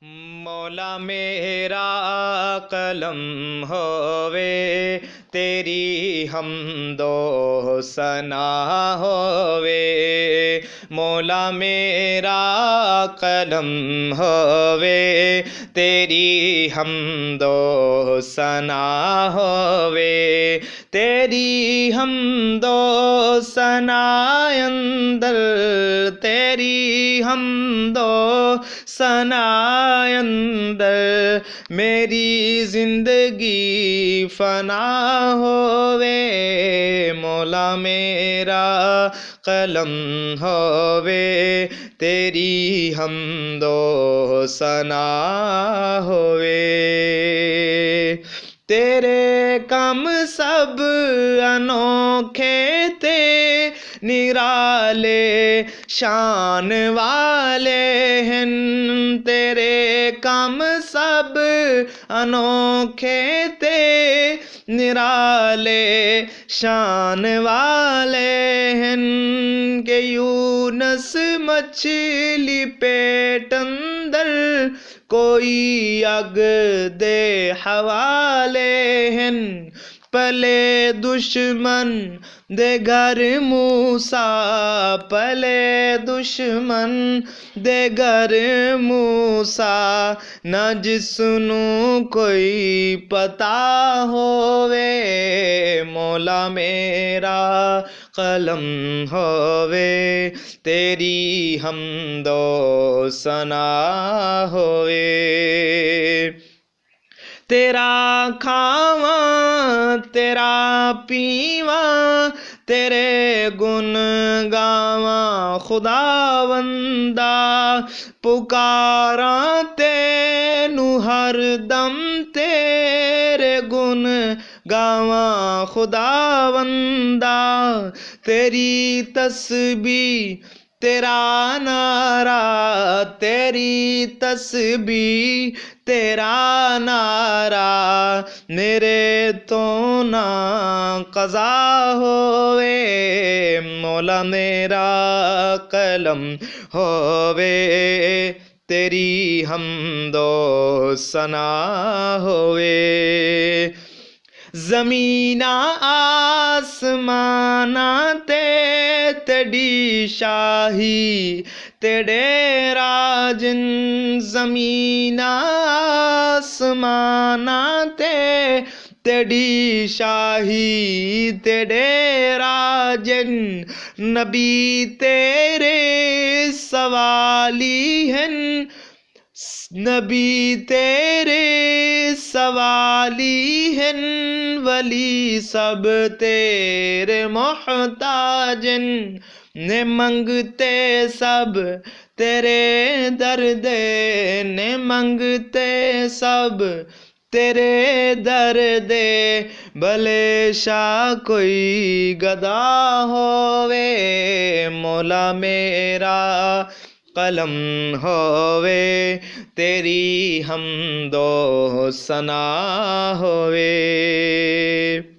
मौला मेरा कलम होवे, तेरी हमदो सना होवे। मौला मेरा कलम होवे, तेरी हमदो सना होवे। तेरी हमदो सना अंदर, तेरी हमदो सना अंदर, मेरी जिंदगी फना होवे। मौला मेरा कलम होवे, तेरी हमदो सना होवे। तेरे काम सब अनोखे ते निराले शान वाले हैं। तेरे काम सब अनोखे ते निराले शान वाले हैं। के यूनस मछली पेट अंदर, कोई अग दे हवाले हैं। पले दुश्मन दे घर मूसा, पले दुश्मन दे घर मूसा, ना जिसनू कोई पता होवे। मौला मेरा कलम होवे, तेरी हमदो सना होवे। तेरा खावा तेरा पीवा, तेरे गुण गावा खुदावंदा। पुकारा तेनू हर दम, तेरे गुण गावा खुदावंदा। तेरी तस्बीह तेरा नारा, तेरी तस्बीह तेरा नारा, मेरे तो ना क़ज़ा होवे। मौला मेरा कलम होवे, तेरी हमदो सना होवे। ज़मीना आसमाना ते तेरी शाही तेरे राजन। ज़मीना आसमाना ते तेरी शाही तेरे राजन। नबी तेरे सवाली हैं, नबी तेरे सवाली हैं। वली सब तेरे मोहताजन, ने मंगते सब तेरे दर्दे, ने मंगते सब तेरे दर्दे। भले शाह कोई गदा होवे, मौला मेरा कलम होवे, तेरी हमदो सना होवे।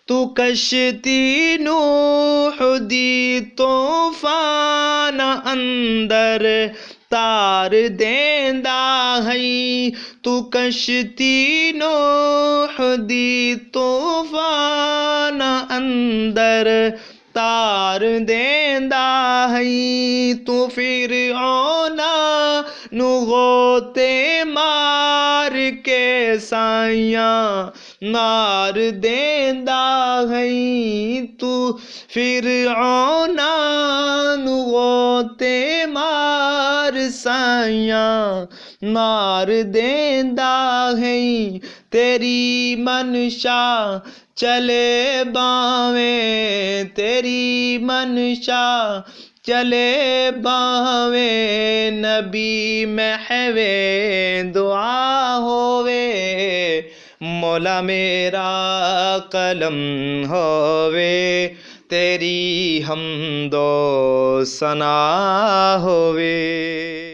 तू कश्ती नूह दी तूफान अंदर तार देंदा है। तू कश्ती नूह दी तूफान अंदर तार देंदा है। तू फिरऔना नू गोते मार के साइयां मार देंदा है। तू फिरऔना नू गोते मार साइयां मार देंदा है। तेरी मनशा चले बावें, तेरी मनशा चले बावें। नबी महवे दुआ होवे, मौला मेरा कलम होवे, तेरी हमदो सना होवे।